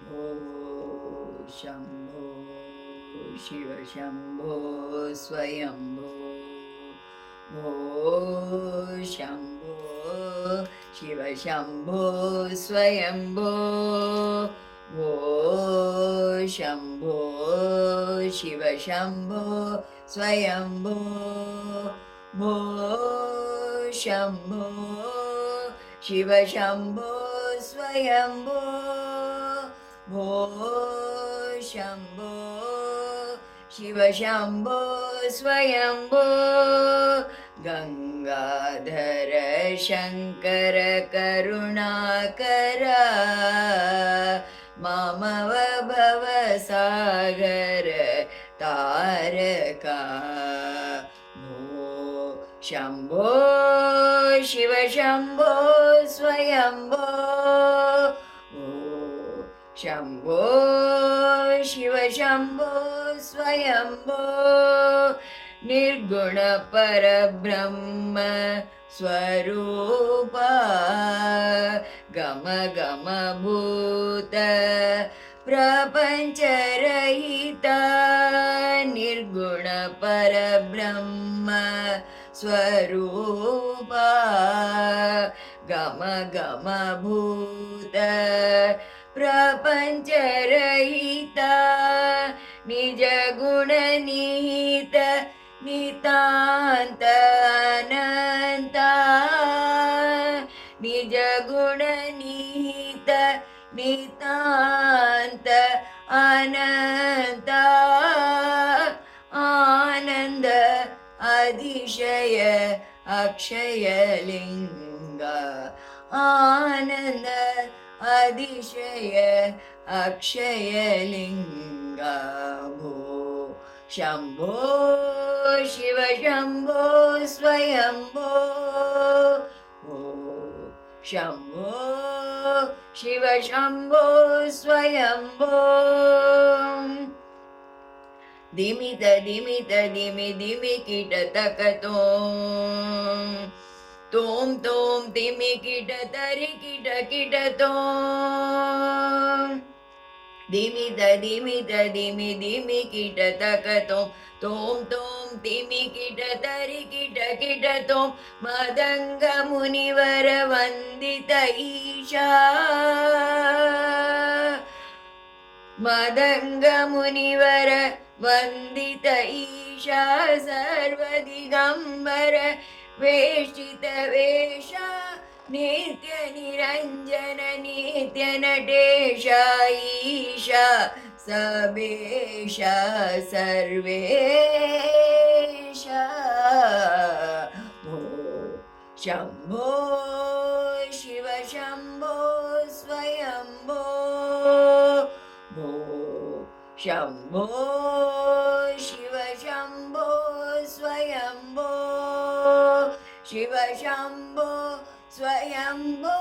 भो शम्भो शिव शम्भो स्वयम्भो भो शम्भो शिव शम्भो स्वयम्भो भो शम्भो शिव शम्भो स्वयम्भो भो शम्भो शिव शम्भो स्वयम्भो भो शम्भो शिव शम्भो स्वयम्भो गङ्गाधर शङ्कर करुणाकर मामव भवसागर तारका भो शम्भो शिव शम्भो स्वयम्भो शम्भो शिव शम्भो स्वयम्भो निर्गुण परब्रह्म स्वरूपा गम गम भूत प्रपञ्चरहिता निर्गुण परब्रह्म स्वरूपा गम गम भूत प्रपञ्चरहिता निज गुण निहित नितान्त अनन्ता निज गुण निहित नितान्त अनन्ता आनन्द अतिशय अक्षयलिङ्ग आनन्द अतिशय अक्षयलिङ्ग भो शम्भो शिव शम्भो स्वयम्भो भो शम्भो शिव शम्भो स्वयम्भो दिमित दिमित दिमि दिमि किट तकतो तोम तोम तिमि किट तरि किट किट तोम दिमित दिमित दिमि दिमि किट तकतो तोम तोम तिमि किट तरि किट किट तोम मदंग मुनिवर वंदित ईशा मदंग मुनिवर वंदित ईशा सर्वदिगंबर वेष्टित वेशा नित्य निरंजन नित्य नटेशा ईशा सबेशा सर्वेशा भो शम्भो शिव शम्भो स्वयम्भो भो शम्भो शिव शम्भो स्वयम्भो शिव शम्भो स्वयम्भो